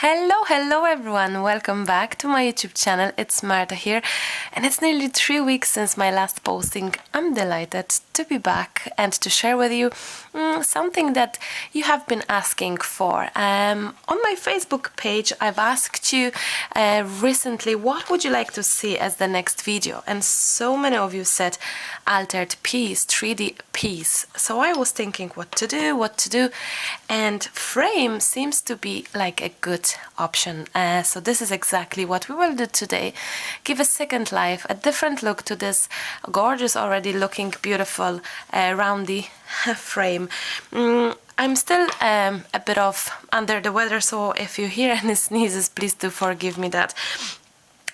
Hello everyone, welcome back to my YouTube channel. It's Marta here, and it's nearly 3 weeks since my last posting. I'm delighted to be back and to share with you something that you have been asking for. On my Facebook page, I've asked you recently, what would you like to see as the next video? And so many of you said altered piece, 3D piece. So I was thinking what to do, and frame seems to be like a good option. So this is exactly what we will do today. Give a second life, a different look to this gorgeous, already looking beautiful roundy frame. I'm still a bit of under the weather, so if you hear any sneezes, please do forgive me that.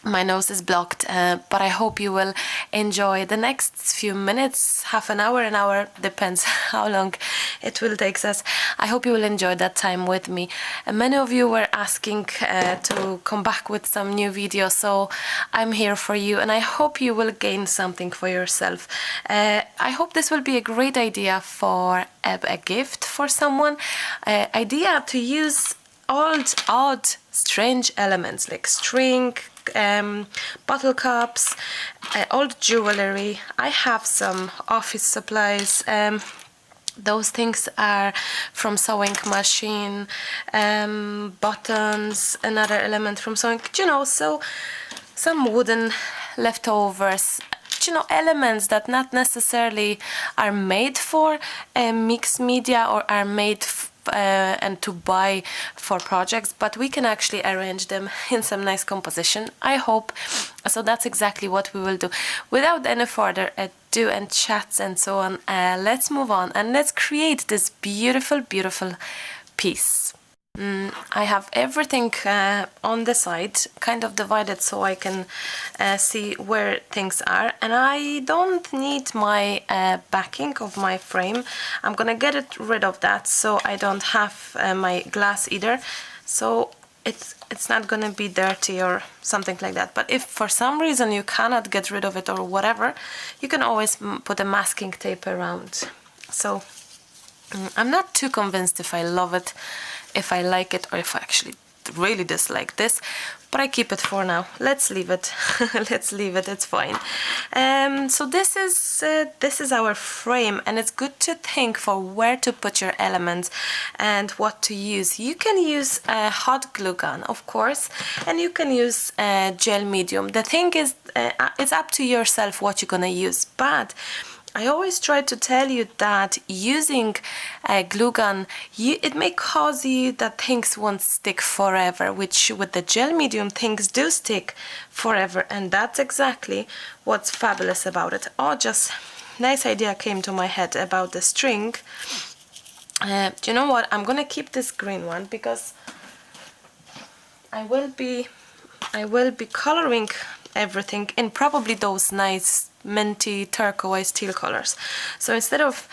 My nose is blocked, but I hope you will enjoy the next few minutes, half an hour, depends how long it will take us. I hope you will enjoy that time with me. Many of you were asking to come back with some new videos, so I'm here for you, and I hope you will gain something for yourself. I hope this will be a great idea for a gift for someone. Idea to use odd, strange elements like string, bottle caps, old jewelry. I have some office supplies. Those things are from sewing machine, buttons, another element from sewing, so some wooden leftovers, elements that not necessarily are made for mixed media or are made and to buy for projects, but we can actually arrange them in some nice composition, I hope. So that's exactly what we will do. Without any further ado and chats and so on, let's move on and let's create this beautiful piece. I have everything on the side kind of divided so I can see where things are, and I don't need my backing of my frame. I'm gonna get rid of that so I don't have my glass either, so it's not gonna be dirty or something like that. But if for some reason you cannot get rid of it or whatever, you can always put a masking tape around. So I'm not too convinced if I love it, if I like it, or if I actually really dislike this, but I keep it for now. Let's leave it. Let's leave it, it's fine. So this is our frame, and it's good to think for where to put your elements and what to use. You can use a hot glue gun, of course, and you can use gel medium. The thing is, it's up to yourself what you're gonna use, but I always try to tell you that using a glue gun, it may cause you that things won't stick forever, which with the gel medium things do stick forever, and that's exactly what's fabulous about it. Oh, just nice idea came to my head about the string. Do you know what? I'm gonna keep this green one because I will be coloring everything in probably those nice minty turquoise teal colors. So instead of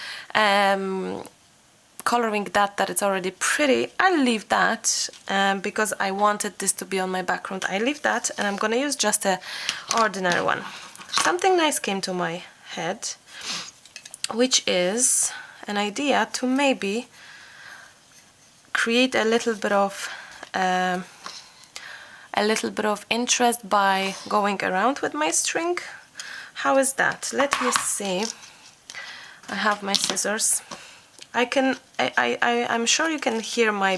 coloring that it's already pretty, I'll leave that because I wanted this to be on my background. I leave that, and I'm gonna use just a ordinary one. Something nice came to my head, which is an idea to maybe create a little bit of interest by going around with my string. How is that? Let me see. I have my scissors. I'm sure you can hear my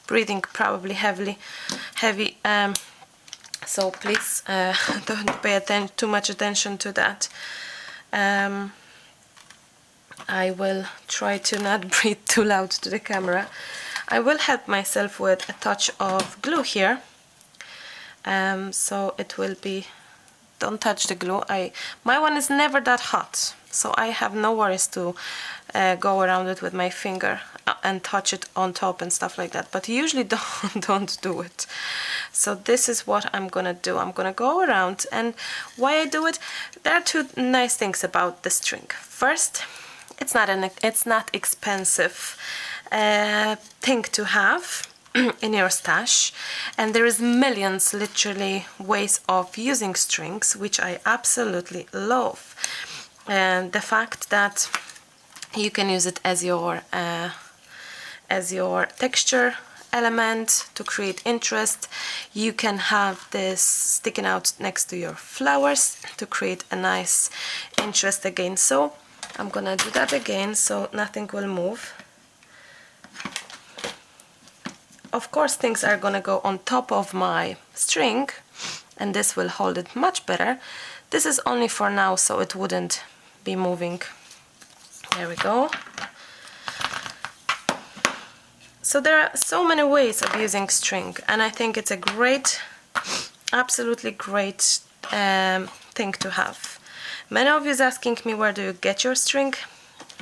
breathing probably heavy. So please don't pay too much attention to that. I will try to not breathe too loud to the camera. I will help myself with a touch of glue here. So it will be, don't touch the glue. My one is never that hot, so I have no worries to go around it with my finger and touch it on top and stuff like that, but usually don't do it. So this is what I'm gonna do. I'm gonna go around, and why I do it, there are two nice things about the string. First, it's not expensive thing to have in your stash, and there is millions literally ways of using strings, which I absolutely love. And the fact that you can use it as your texture element to create interest. You can have this sticking out next to your flowers to create a nice interest again. So I'm gonna do that again so nothing will move. Of course, things are gonna go on top of my string, and this will hold it much better. This is only for now, so it wouldn't be moving. There we go. So there are so many ways of using string, and I think it's a great, absolutely great thing to have. Many of you is asking me, where do you get your string?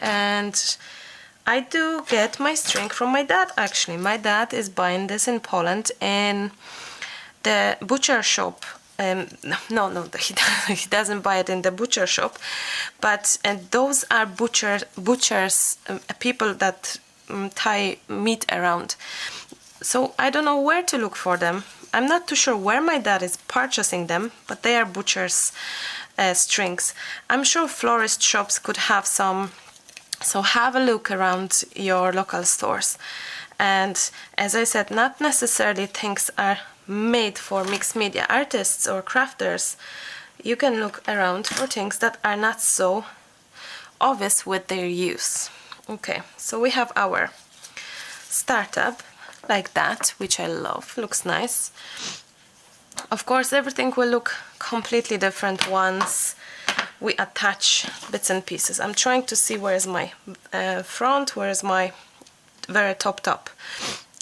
And I do get my string from my dad, actually. My dad is buying this in Poland in the butcher shop. No, he doesn't buy it in the butcher shop, but those are butchers, people that tie meat around. So I don't know where to look for them. I'm not too sure where my dad is purchasing them, but they are butchers' strings. I'm sure florist shops could have some, so have a look around your local stores. And as I said, not necessarily things are made for mixed media artists or crafters. You can look around for things that are not so obvious with their use. Okay, so we have our startup like that, which I love, looks nice. Of course, everything will look completely different once we attach bits and pieces. I'm trying to see where is my front, where is my very top.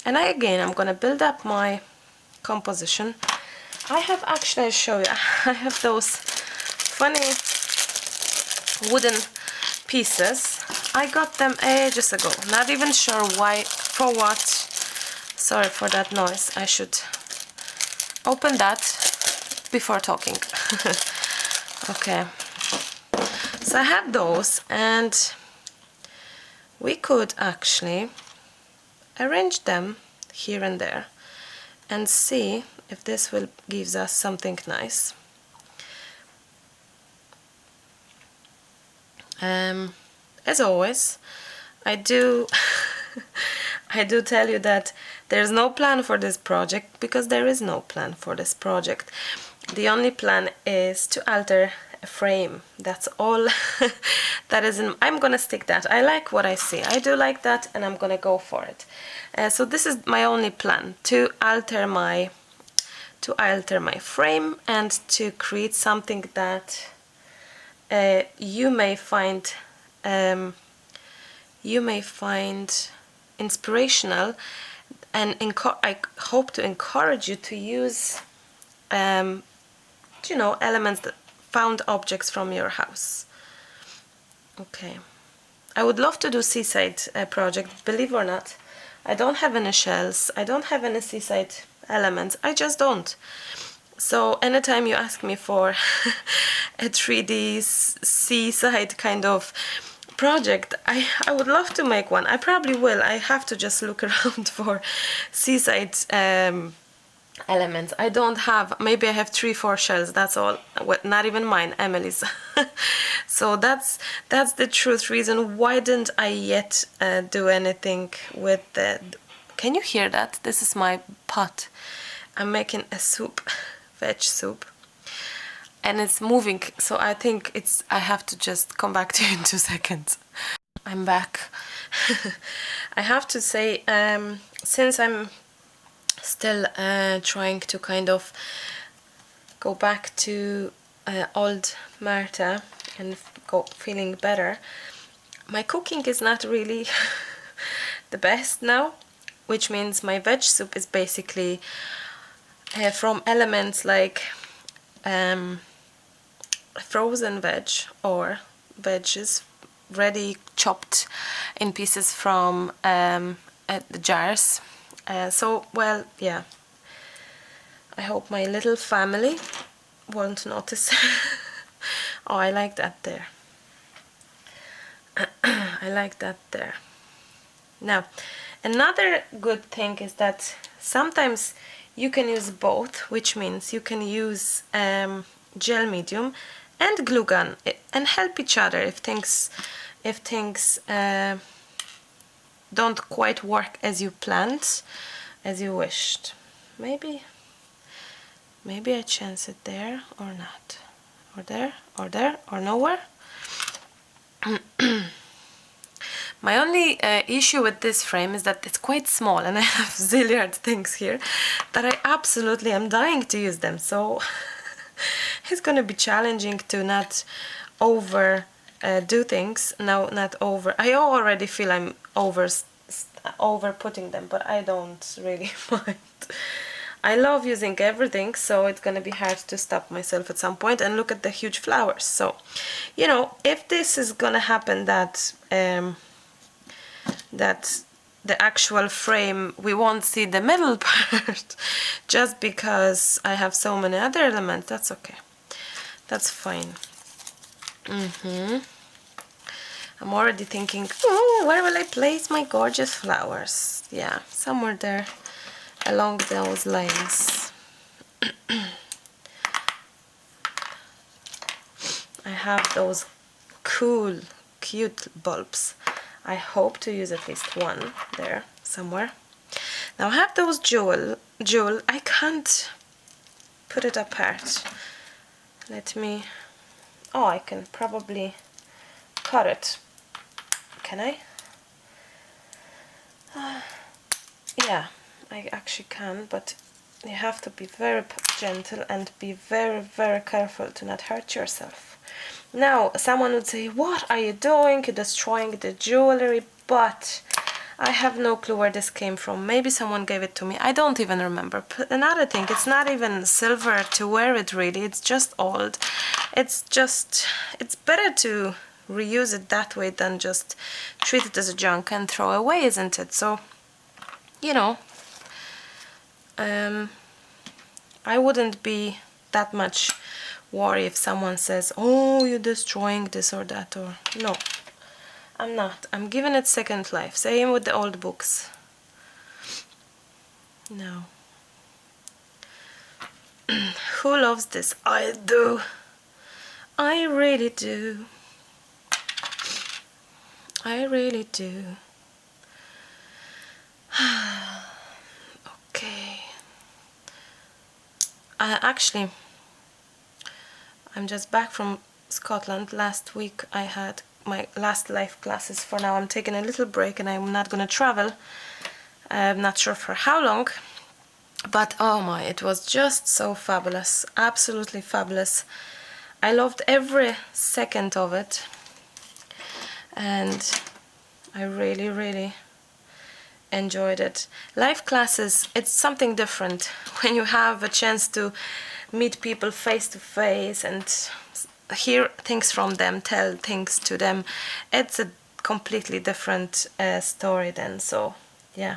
And I'm gonna build up my composition. I have actually, I'll show you, I have those funny wooden pieces. I got them ages ago, not even sure why, for what. Sorry for that noise, I should open that before talking. Okay, so I have those, and we could actually arrange them here and there and see if this will gives us something nice. As always, I do tell you that there's no plan for this project, because there is no plan for this project. The only plan is to alter a frame. That's all. That is, I'm gonna stick that. I like what I see. I do like that, and I'm gonna go for it. So this is my only plan, to alter my frame and to create something that you may find inspirational, and I hope to encourage you to use you know, elements, that found objects from your house. Okay, I would love to do seaside project, believe it or not. I don't have any shells, I don't have any seaside elements, I just don't. So anytime you ask me for a 3D seaside kind of project, I would love to make one. I probably will. I have to just look around for seaside elements. I don't have, maybe I have 3-4 shells, that's all. Not even mine, Emily's. So that's the truth reason why didn't I yet do anything with the... Can you hear that? This is my pot. I'm making a soup, veg soup, and it's moving, so I think I have to just come back to you in 2 seconds. I'm back. I have to say, since I'm still trying to kind of go back to old Marta and feeling better, my cooking is not really the best now, which means my veg soup is basically from elements like frozen veg or veggies ready chopped in pieces from the jars. So, well, yeah, I hope my little family won't notice. Oh, I like that there. I like that there. Now, another good thing is that sometimes you can use both, which means you can use gel medium and glue gun and help each other if things don't quite work as you planned. as you wished. Maybe I chance it there or not, or there, or nowhere. My only issue with this frame is that it's quite small and I have zilliard things here that I absolutely am dying to use them, so it's gonna be challenging to not over do things. No, not over. I already feel I'm over putting them, but I don't really mind. I love using everything, so it's gonna be hard to stop myself at some point. And look at the huge flowers. So, you know, if this is gonna happen that that the actual frame, we won't see the middle part just because I have so many other elements, that's okay. That's fine. I'm already thinking, oh, where will I place my gorgeous flowers? Yeah, somewhere there along those lines. I have those cool, cute bulbs. I hope to use at least one there somewhere. Now I have those jewel. I can't put it apart. Let me. Oh, I can probably cut it. Can I? Yeah, I actually can, but you have to be very gentle and be very, very careful to not hurt yourself. Now, someone would say, what are you doing? You're destroying the jewelry, but I have no clue where this came from. Maybe someone gave it to me. I don't even remember. But another thing, it's not even silver to wear it really. It's just old. It's better to reuse it that way than just treat it as a junk and throw away, isn't it? So, you know, I wouldn't be that much worried if someone says, oh, you're destroying this or that, or no, I'm not. I'm giving it second life. Same with the old books. No. Who loves this? I do. I really do. I really do. Okay. Actually, I'm just back from Scotland. Last week I had my last life classes. For now I'm taking a little break and I'm not gonna travel. I'm not sure for how long, but oh my, it was just so fabulous. Absolutely fabulous. I loved every second of it, and I really, really enjoyed it. Live classes, it's something different when you have a chance to meet people face to face and hear things from them, tell things to them. It's a completely different story then. So yeah,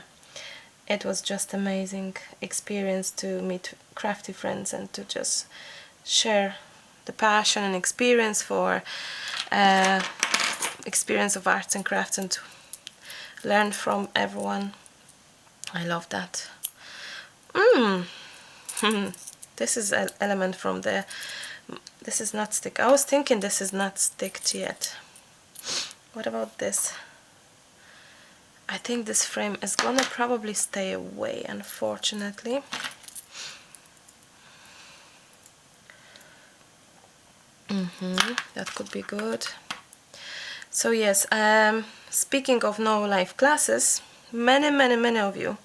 it was just amazing experience to meet crafty friends and to just share the passion and experience for experience of arts and crafts and to learn from everyone. I love that. This is an element from the. This is not stick. I was thinking this is not sticked yet. What about this? I think this frame is gonna probably stay away, unfortunately. That could be good. So yes, speaking of no live classes, many of you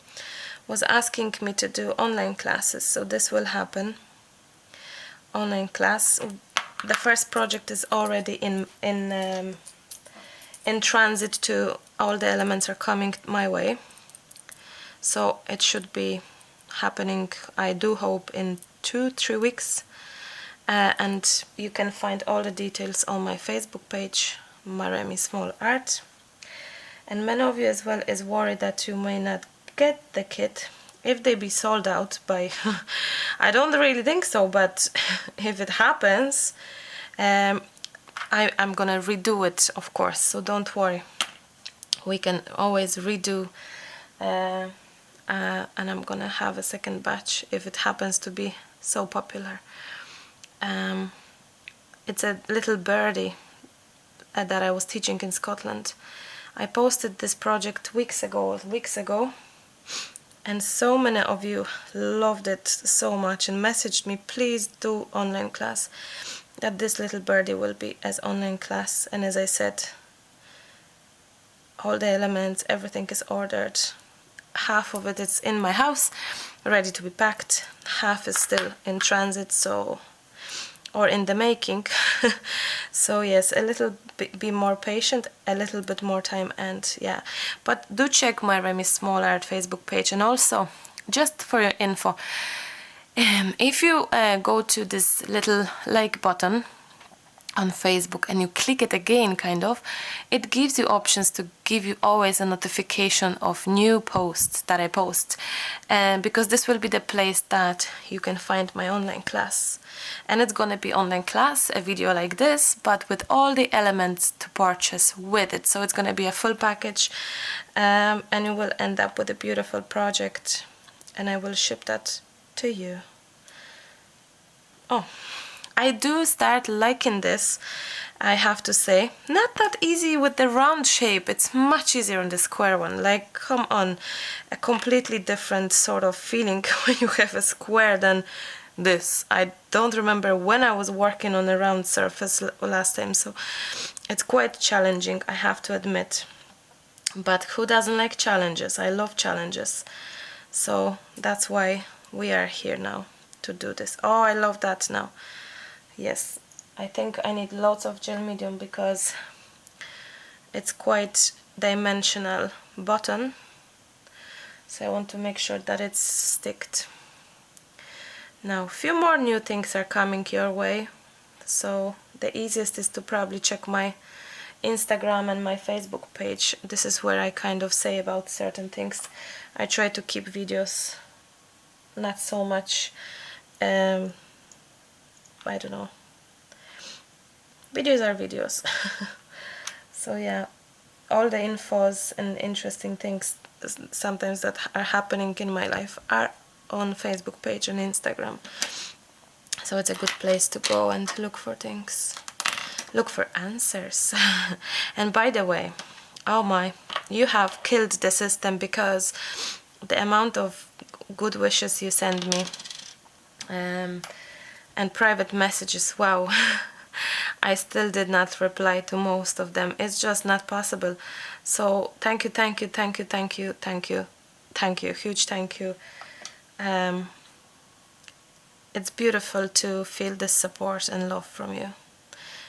was asking me to do online classes, so this will happen. Online class. The first project is already in transit to, all the elements are coming my way, so it should be happening, I do hope, in 2-3 weeks. And you can find all the details on my Facebook page, Maremi Small Art. And many of you as well is worried that you may not get the kit if they be sold out by I don't really think so, but if it happens, I'm gonna redo it, of course, so don't worry. We can always redo, and I'm gonna have a second batch if it happens to be so popular. It's a little birdie that I was teaching in Scotland. I posted this project weeks ago, And so many of you loved it so much and messaged me, please do online class, that this little birdie will be as online class. And as I said, all the elements, everything is ordered. Half of it is in my house, ready to be packed. Half is still in transit, so, or in the making. So yes, a little bit, be more patient, a little bit more time, and yeah. But do check my Maremi Small Art Facebook page. And also, just for your info, if you go to this little like button on Facebook and you click it again, kind of, it gives you options to give you always a notification of new posts that I post, because this will be the place that you can find my online class. And it's gonna be online class, a video like this, but with all the elements to purchase with it. So it's gonna be a full package, and you will end up with a beautiful project, and I will ship that to you. Oh, I do start liking this, I have to say. Not that easy with the round shape, it's much easier on the square one. Like, come on, a completely different sort of feeling when you have a square than this. I don't remember when I was working on a round surface last time, so it's quite challenging, I have to admit. But who doesn't like challenges? I love challenges. So that's why we are here now to do this. Oh, I love that now. Yes, I think I need lots of gel medium because it's quite dimensional button. So I want to make sure that it's sticked. Now, a few more new things are coming your way. So the easiest is to probably check my Instagram and my Facebook page. This is where I kind of say about certain things. I try to keep videos not so much, I don't know. Videos are videos. So yeah, all the infos and interesting things sometimes that are happening in my life are on Facebook page and Instagram. So it's a good place to go and look for things. Look for answers. And by the way, oh my, you have killed the system, because the amount of good wishes you send me, and private messages, wow. I still did not reply to most of them. It's just not possible. So thank you, thank you, thank you, thank you, thank you, thank you, huge thank you. It's beautiful to feel this support and love from you.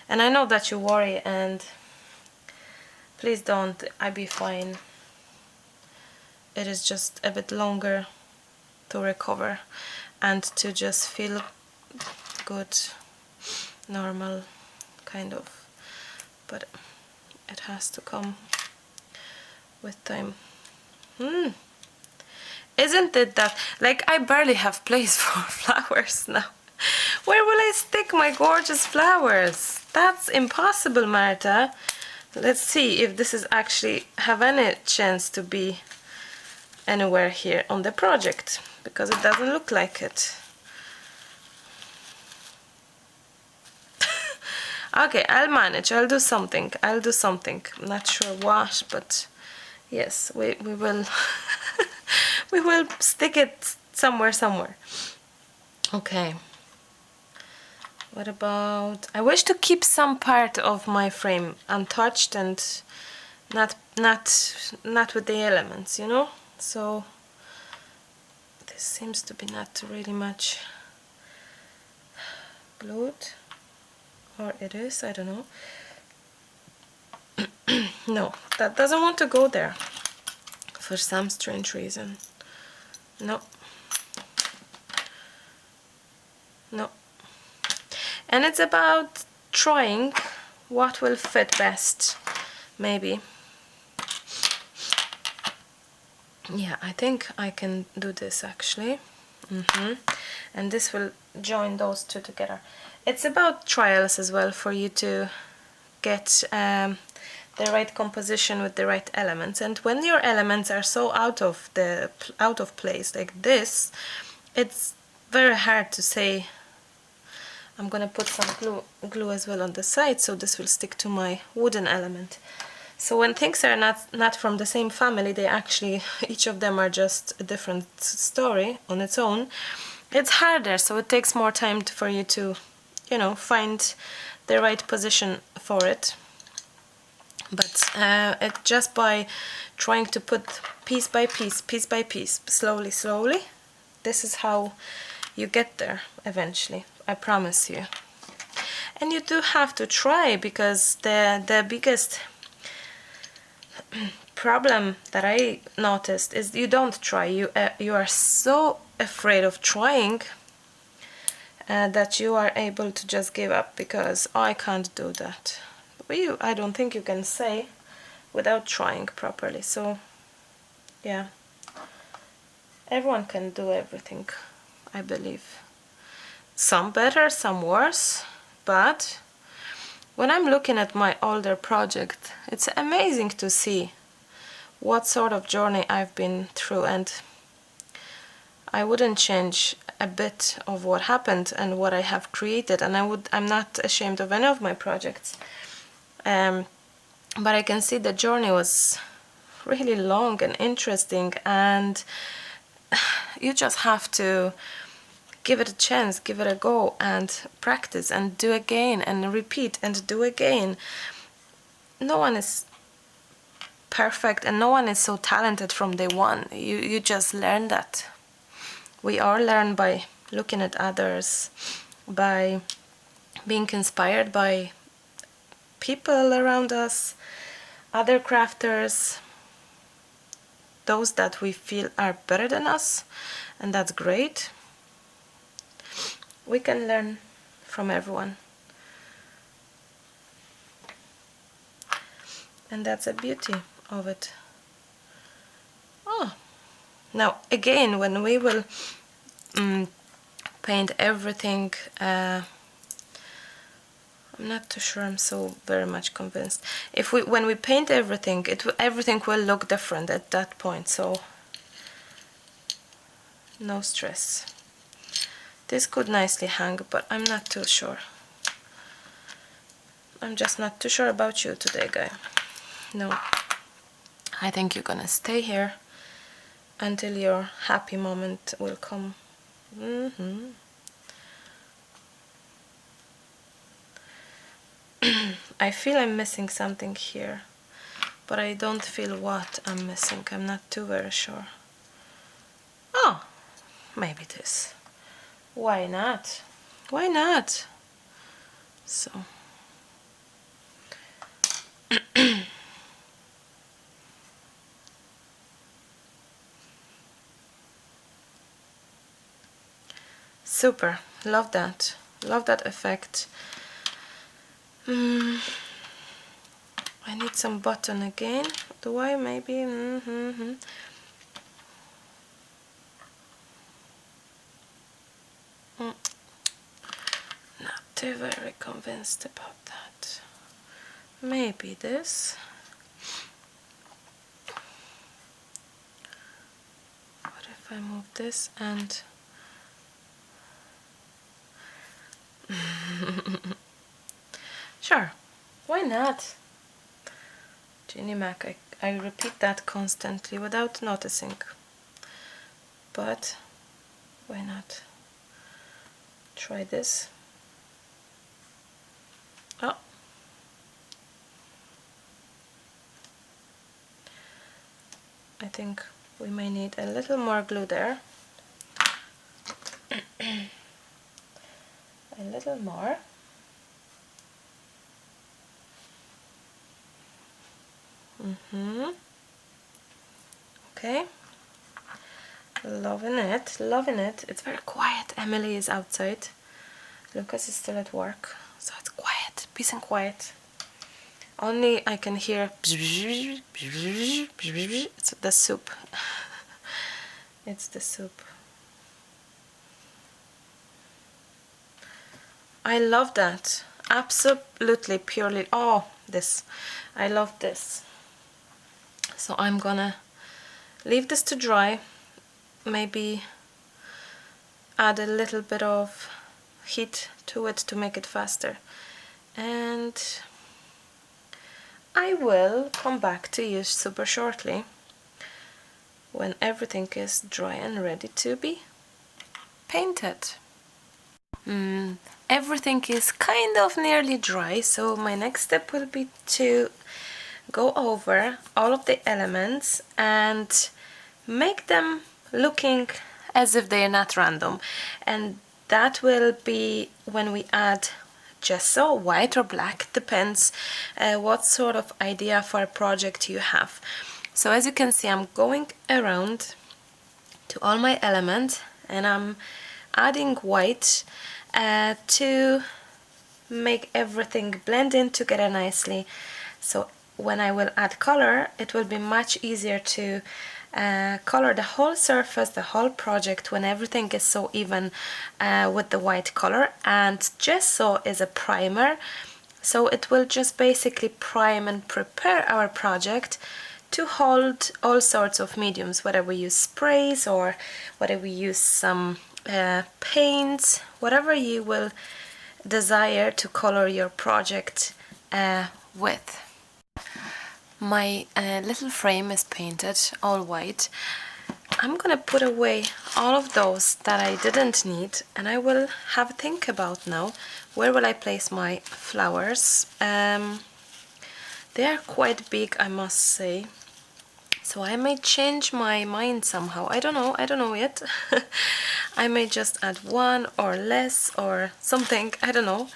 And I know that you worry, and please don't, I be fine. It is just a bit longer to recover and to just feel good, normal, kind of. But it has to come with time. Isn't it that, like, I barely have place for flowers now. Where will I stick my gorgeous flowers? That's impossible, Marta. Let's see if this is actually have any chance to be anywhere here on the project, because it doesn't look like it. Okay, I'll manage, I'll do something, I'm not sure what, but yes, we will we will stick it somewhere. Okay, what about, I wish to keep some part of my frame untouched and not with the elements, you know. So this seems to be not really much glued, or it is, I don't know. No, that doesn't want to go there for some strange reason. No. And it's about trying what will fit best, maybe. Yeah, I think I can do this actually. And this will join those two together. It's about trials as well, for you to get the right composition with the right elements. And when your elements are so out of place like this, it's very hard to say. I'm gonna put some glue as well on the side, so this will stick to my wooden element. So when things are not from the same family, they actually, each of them are just a different story on its own, it's harder, so it takes more time for you to, you know, find the right position for it. But it just by trying to put piece by piece, slowly, this is how you get there eventually, I promise you. And you do have to try, because the biggest problem that I noticed is you don't try. You are so afraid of trying that you are able to just give up, because I can't do that. But I don't think you can say without trying properly. So yeah, everyone can do everything, I believe. Some better, some worse, but when I'm looking at my older project, it's amazing to see what sort of journey I've been through, and I wouldn't change a bit of what happened and what I have created, and I'm not ashamed of any of my projects. But I can see the journey was really long and interesting, and you just have to give it a chance, give it a go, and practice and do again and repeat and do again. No one is perfect, and no one is so talented from day one. You just learn that. We all learn by looking at others, by being inspired by people around us, other crafters, those that we feel are better than us, and that's great. We can learn from everyone, and that's a beauty of it. Oh, now again, when we will paint everything, I'm not too sure, I'm so very much convinced. When we paint everything, everything will look different at that point, so no stress. This could nicely hang, but I'm not too sure. I'm just not too sure about you today, guy. No, I think you're gonna stay here until your happy moment will come. I feel I'm missing something here, but I don't feel what I'm missing. I'm not too very sure. Oh, maybe this. Why not? Why not? So super. Love that. Love that effect. I need some button again. Do I? Maybe. Not too very convinced about that. Maybe this. What if I move this and sure, why not? Ginny Mac, I repeat that constantly without noticing, but why not? Try this. Oh, I think we may need a little more glue there. A little more. Okay. Loving it, loving it. It's very quiet. Emily is outside. Lucas is still at work, so it's quiet, peace and quiet. Only I can hear it's the soup. It's the soup. I love that. Absolutely, purely. Oh, this. I love this. So I'm gonna leave this to dry. Maybe add a little bit of heat to it to make it faster. And I will come back to you super shortly when everything is dry and ready to be painted. Everything is kind of nearly dry, so my next step will be to go over all of the elements and make them looking as if they are not random, and that will be when we add gesso, white or black, depends what sort of idea for a project you have. So as you can see, I'm going around to all my elements and I'm adding white to make everything blend in together nicely. So when I will add color, it will be much easier to color the whole surface, the whole project, when everything is so even with the white color. And gesso is a primer, so it will just basically prime and prepare our project to hold all sorts of mediums, whether we use sprays or whether we use some paints, whatever you will desire to color your project with. My little frame is painted all white. I'm gonna put away all of those that I didn't need, and I will have a think about now where will I place my flowers. They are quite big, I must say, so I may change my mind somehow. I don't know yet. I may just add one or less or something, I don't know.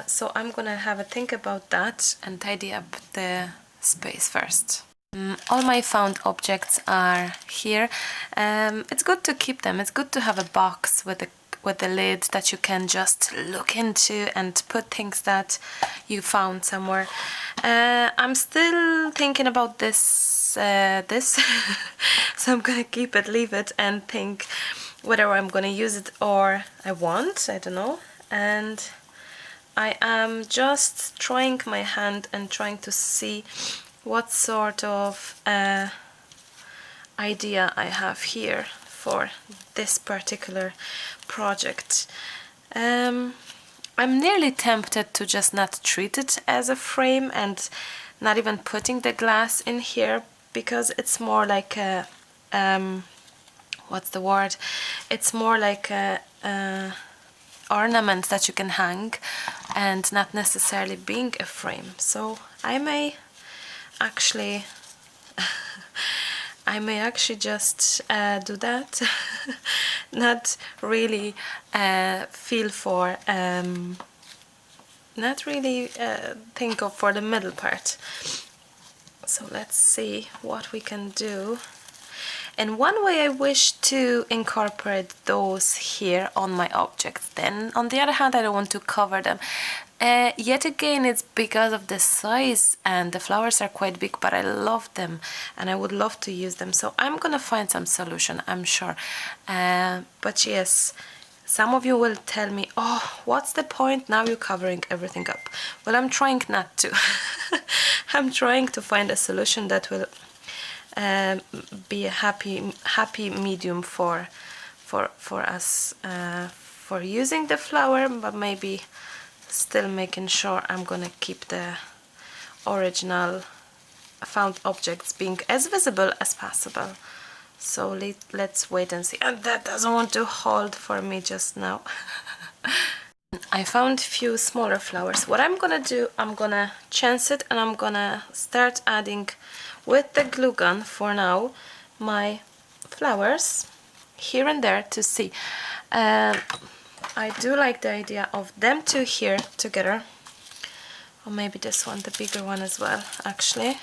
So I'm gonna have a think about that and tidy up the space first. All my found objects are here. It's good to keep them. It's good to have a box with a lid that you can just look into and put things that you found somewhere. I'm still thinking about this, so I'm gonna keep it, leave it, and think whether I'm gonna use it or I won't. I don't know. And I am just trying my hand and trying to see what sort of idea I have here for this particular project. I'm nearly tempted to just not treat it as a frame and not even putting the glass in here, because it's more like a what's the word? It's more like a ornament that you can hang and not necessarily being a frame. So I may actually just do that. Not really feel for not really think of for the middle part. So let's see what we can do. And one way I wish to incorporate those here on my objects. Then on the other hand, I don't want to cover them. Yet again, it's because of the size, and the flowers are quite big, but I love them and I would love to use them. So I'm gonna find some solution, I'm sure. But yes, some of you will tell me, oh, what's the point, now you're covering everything up. Well, I'm trying not to. I'm trying to find a solution that will be a happy medium for us for using the flower, but maybe still making sure I'm gonna keep the original found objects being as visible as possible. So let's wait and see. And that doesn't want to hold for me just now. I found a few smaller flowers. What I'm gonna do, I'm gonna chance it and I'm gonna start adding with the glue gun for now my flowers here and there to see. I do like the idea of them two here together, or maybe this one, the bigger one as well, actually.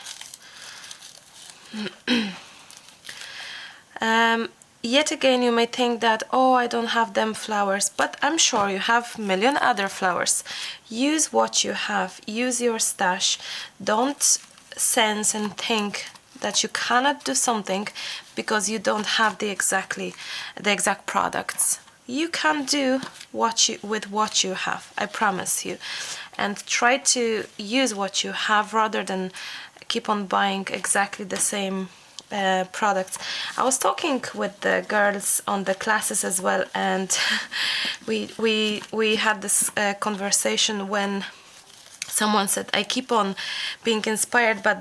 Yet again, you may think that, oh, I don't have them flowers, but I'm sure you have a million other flowers. Use what you have, use your stash. Don't sense and think that you cannot do something because you don't have the exact products. You can do with what you have, I promise you. And try to use what you have rather than keep on buying exactly the same products. I was talking with the girls on the classes as well, and we had this conversation when Someone said I keep on being inspired by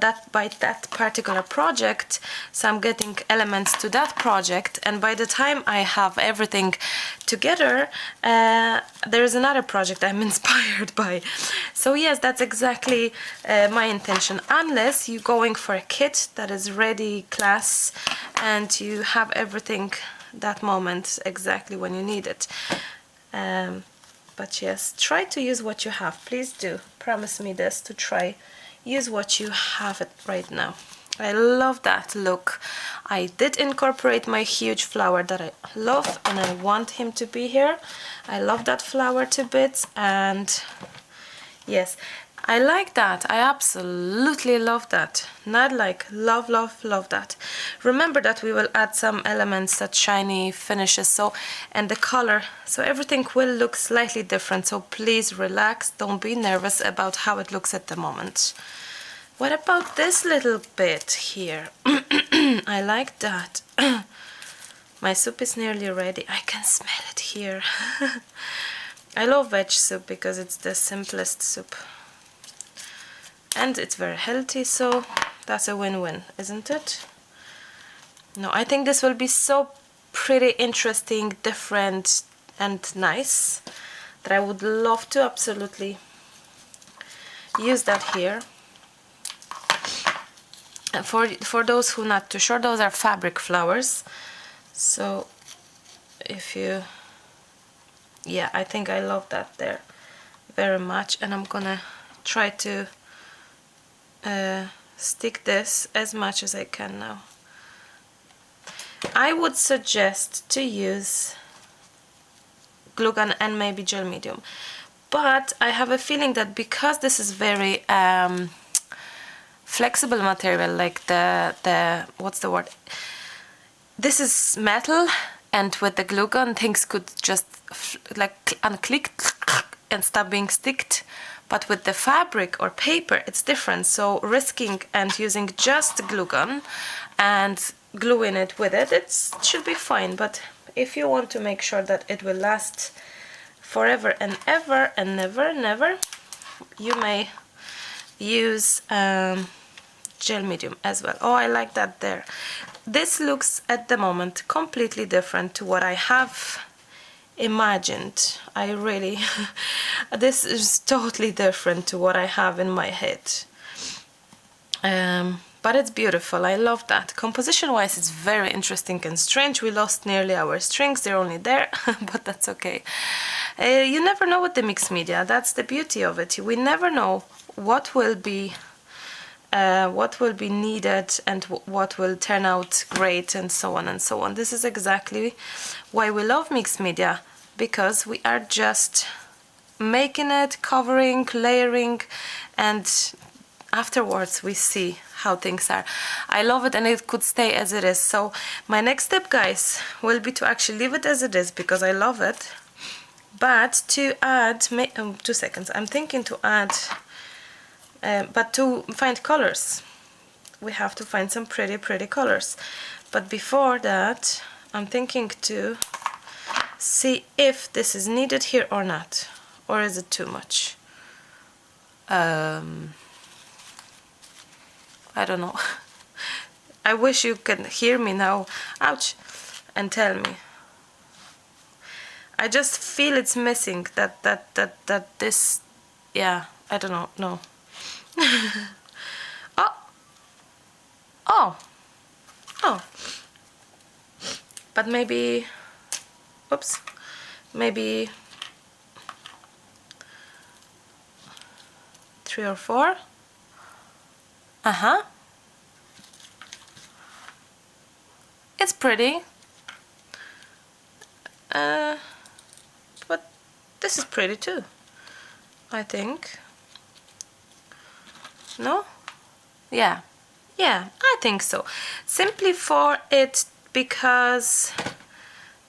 that particular project, so I'm getting elements to that project, and by the time I have everything together, there is another project I'm inspired by. So yes, that's exactly my intention, unless you're going for a kit that is ready class and you have everything that moment exactly when you need it. But yes, try to use what you have. Please do. Promise me this, to try. Use what you have it right now. I love that look. I did incorporate my huge flower that I love and I want him to be here. I love that flower to bits, and yes, I like that. I absolutely love that. Not like love, love, love that. Remember that we will add some elements, that shiny finishes, so, and the color, so everything will look slightly different. So please relax, don't be nervous about how it looks at the moment. What about this little bit here? I like that. My soup is nearly ready. I can smell it here. I love veg soup because it's the simplest soup. And it's very healthy, so that's a win-win, isn't it? No, I think this will be so pretty, interesting, different, and nice that I would love to absolutely use that here. And for those who are not too sure, those are fabric flowers. So if you, yeah, I think I love that there very much, and I'm gonna try to stick this as much as I can now. I would suggest to use glue gun and maybe gel medium, but I have a feeling that because this is very flexible material, like the what's the word, this is metal, and with the glue gun things could just like unclick and stop being sticked. But with the fabric or paper, it's different. So risking and using just glue gun and gluing it with it, it should be fine. But if you want to make sure that it will last forever and ever and never, never, you may use gel medium as well. Oh, I like that there. This looks at the moment completely different to what I have imagined. I really this is totally different to what I have in my head, but it's beautiful. I love that. Composition wise, it's very interesting and strange. We lost nearly our strings, they're only there, but that's okay. You never know with the mixed media. That's the beauty of it. We never know what will be needed and what will turn out great, and so on and so on. This is exactly why we love mixed media, because we are just making it, covering, layering, and afterwards we see how things are. I love it, and it could stay as it is. So my next step, guys, will be to actually leave it as it is because I love it, but to add 2 seconds, I'm thinking to add but to find colors, we have to find some pretty colors. But before that, I'm thinking to see if this is needed here or not, or is it too much. I don't know. I wish you could hear me now, ouch, and tell me. I just feel it's missing that this, yeah, I don't know, no. Oh, but maybe, oops, maybe 3 or 4. It's pretty, but this is pretty too, I think. No? Yeah, I think so. Simply for it, because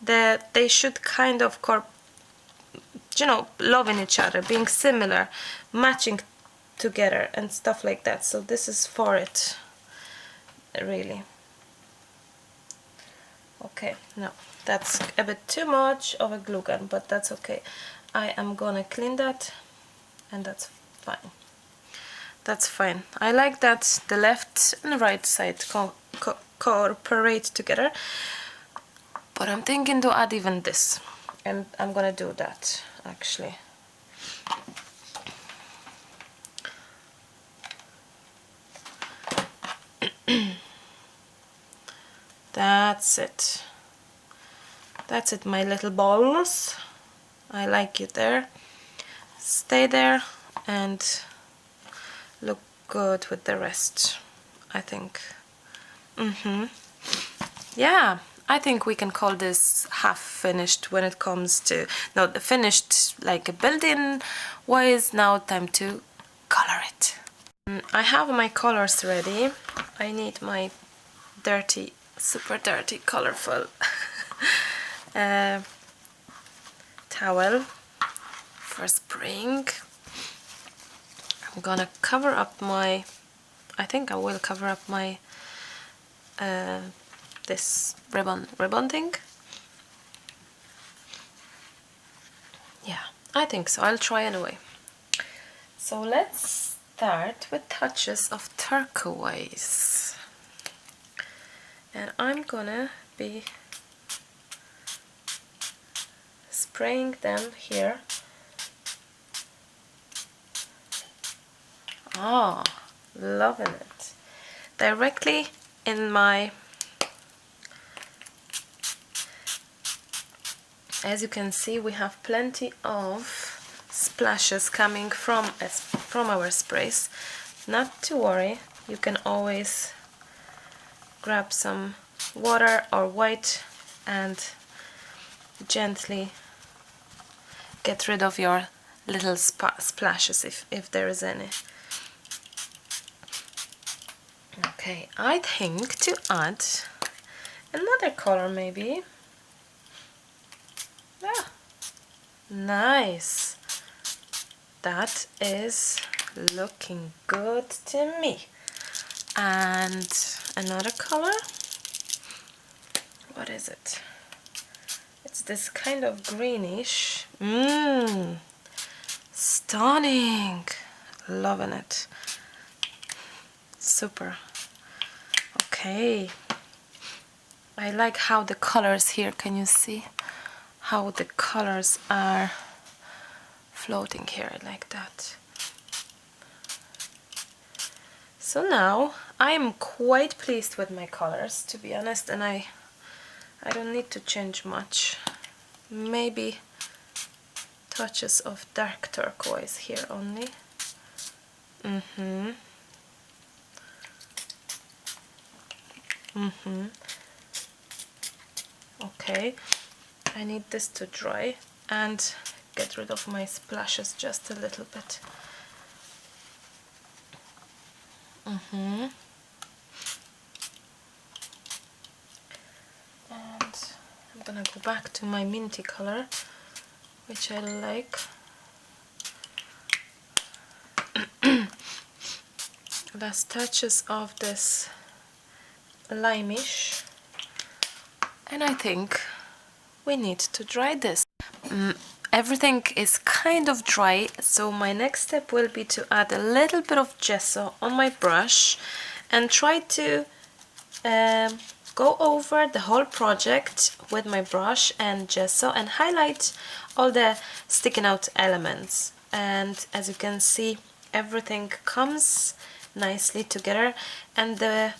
they should kind of loving each other, being similar, matching together and stuff like that. So this is for it, really. Okay, no, that's a bit too much of a glue gun, but that's okay. I am gonna clean that, and that's fine. that's fine. I like that the left and right side cooperate together, but I'm thinking to add even this, and I'm gonna do that actually. That's it. That's it, my little balls. I like you there. Stay there and look good with the rest, I think. Yeah, I think we can call this half finished when it comes to, no, finished like a built-in wise. Now time to color it. I have my colors ready. I need my dirty, super dirty, colorful towel for spraying. I'm gonna cover up my, I think I will cover up my this ribbon thing. Yeah, I think so. I'll try anyway. So let's start with touches of turquoise, and I'm gonna be spraying them here. Oh, loving it. Directly in my, as you can see, we have plenty of splashes coming from our sprays. Not to worry, you can always grab some water or white and gently get rid of your little splashes if there is any. Okay, I think to add another color maybe. Yeah, nice. That is looking good to me. And another color. What is it? It's this kind of greenish. Stunning. Loving it. Super. Okay. I like how the colors here, can you see how the colors are floating here? I like that. So now I'm quite pleased with my colors, to be honest, and I don't need to change much. Maybe touches of dark turquoise here only. Okay, I need this to dry and get rid of my splashes just a little bit. And I'm gonna go back to my minty color, which I like. Last touches of this limeish, and I think we need to dry this. Everything is kind of dry, so my next step will be to add a little bit of gesso on my brush and try to go over the whole project with my brush and gesso and highlight all the sticking out elements. And as you can see, everything comes nicely together, and the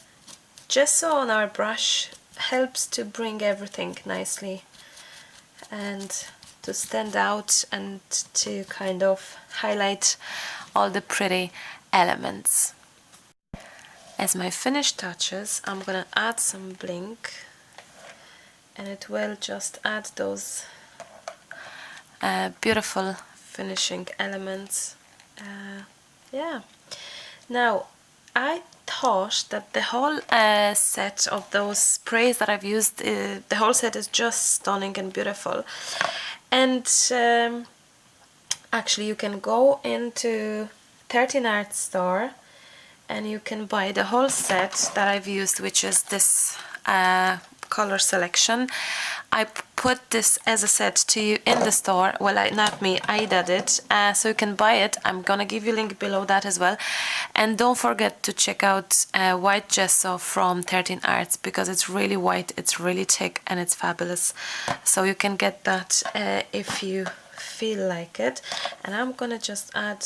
gesso on our brush helps to bring everything nicely and to stand out and to kind of highlight all the pretty elements. As my finished touches, I'm gonna add some blink, and it will just add those beautiful finishing elements. Yeah. Now, I thought that the whole set of those sprays that I've used, the whole set is just stunning and beautiful. And actually you can go into 13 Art store and you can buy the whole set that I've used, which is this color selection. I put this, as I said to you, in the store. Well, not me, I did it, so you can buy it. I'm gonna give you a link below that as well. And don't forget to check out white gesso from 13 Arts, because it's really white, it's really thick, and it's fabulous. So you can get that if you feel like it. And I'm gonna just add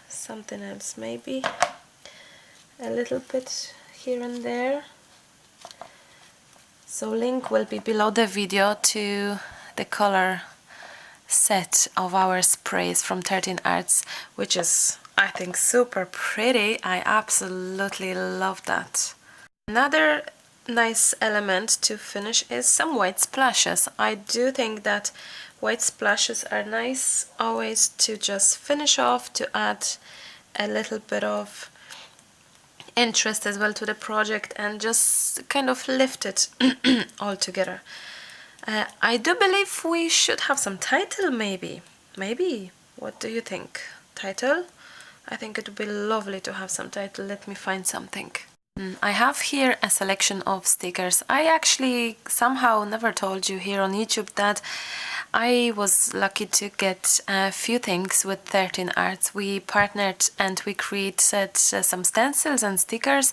something else, maybe a little bit here and there. So link will be below the video to the color set of our sprays from 13 Arts, which is, I think, super pretty. I absolutely love that. Another nice element to finish is some white splashes. I do think that white splashes are nice always to just finish off, to add a little bit of interest as well to the project and just kind of lift it all together. I do believe we should have some title, maybe. What do you think? Title? I think it would be lovely to have some title. Let me find something. I have here a selection of stickers. I actually somehow never told you here on YouTube that I was lucky to get a few things with 13 Arts. We partnered and we created some stencils and stickers,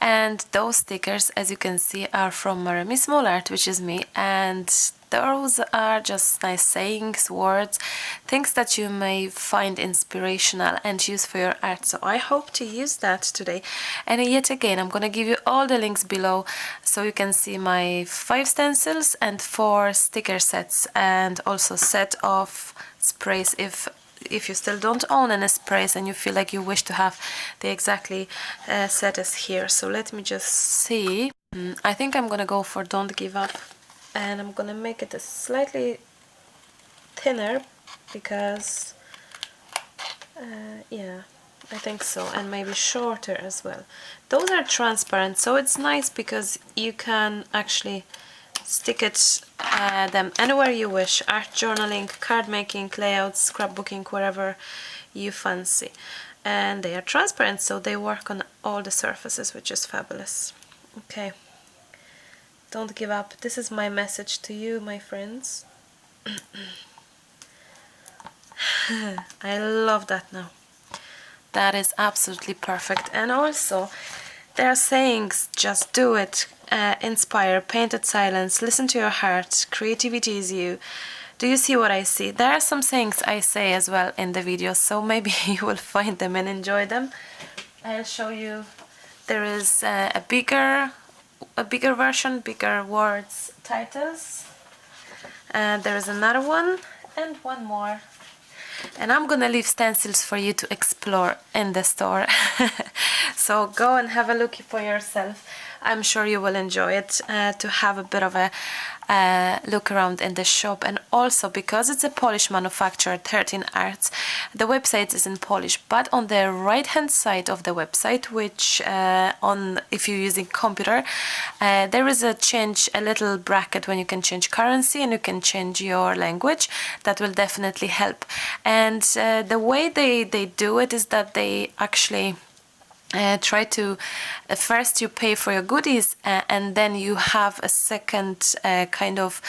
and those stickers, as you can see, are from Maremi Small Art, which is me, and those are just nice sayings, words, things that you may find inspirational and use for your art. So I hope to use that today. And yet again, I'm gonna give you all the links below so you can see my 5 stencils and 4 sticker sets, and also set of sprays if you still don't own any sprays and you feel like you wish to have the exactly set as here. So let me just see. I think I'm gonna go for Don't Give Up, and I'm gonna make it a slightly thinner because yeah, I think so, and maybe shorter as well. Those are transparent, so it's nice because you can actually stick it them anywhere you wish. Art journaling, card making, layouts, scrapbooking, wherever you fancy. And they are transparent, so they work on all the surfaces, which is fabulous. Okay. Don't give up. This is my message to you, my friends. I love that now. That is absolutely perfect. And also, there are sayings: just do it, inspire, painted silence, listen to your heart, creativity is you. Do you see what I see? There are some sayings I say as well in the video, so maybe you will find them and enjoy them. I'll show you. There is a bigger version, bigger words, titles. There is another one and one more. And I'm gonna leave stencils for you to explore in the store. So go and have a look for yourself. I'm sure you will enjoy it, to have a bit of a look around in the shop. And also, because it's a Polish manufacturer, 13 Arts, the website is in Polish, but on the right hand side of the website, which if you're using computer, there is a little bracket when you can change currency and you can change your language. That will definitely help. And the way they do it is that they actually try to first you pay for your goodies, and then you have a second kind of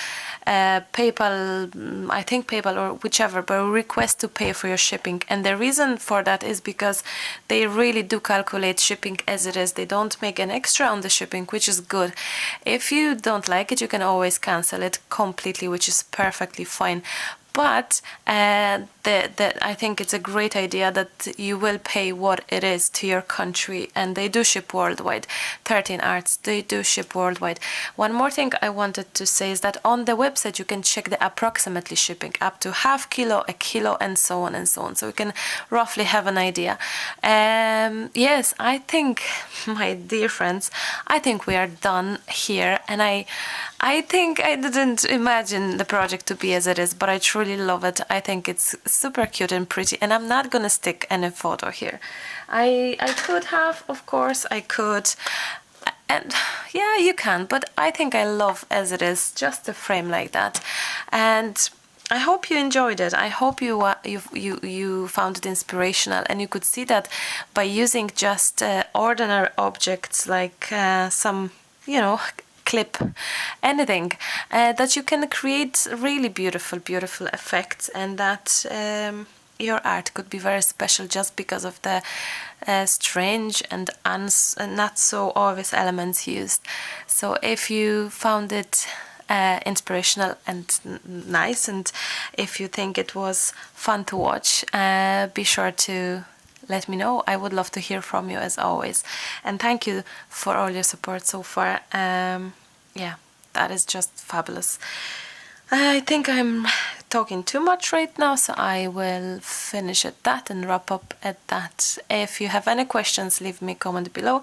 PayPal, I think PayPal or whichever, but a request to pay for your shipping. And the reason for that is because they really do calculate shipping as it is. They don't make an extra on the shipping, which is good. If you don't like it, you can always cancel it completely, which is perfectly fine. But I think it's a great idea that you will pay what it is to your country, and they do ship worldwide. 13 Arts, they do ship worldwide. One more thing I wanted to say is that on the website you can check the approximately shipping, up to half kilo, a kilo, and so on and so on. So you can roughly have an idea. Yes, I think, my dear friends, I think we are done here, and I think I didn't imagine the project to be as it is, but I truly love it. I think it's super cute and pretty, and I'm not gonna stick any photo here. I could have, of course, I could, and yeah, you can, but I think I love as it is, just a frame like that. And I hope you enjoyed it. I hope you found it inspirational, and you could see that by using just ordinary objects like some, clip, anything, that you can create really beautiful effects, and that your art could be very special just because of the strange and not so obvious elements used. So if you found it inspirational and nice, and if you think it was fun to watch, be sure to let me know. I would love to hear from you as always, and thank you for all your support so far. Yeah, that is just fabulous. I think I'm talking too much right now, so I will finish at that and wrap up at that. If you have any questions, leave me a comment below.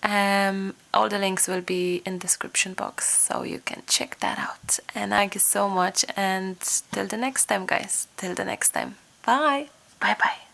All the links will be in the description box, so you can check that out. And thank you so much, and till the next time, guys. Till the next time. Bye. Bye bye.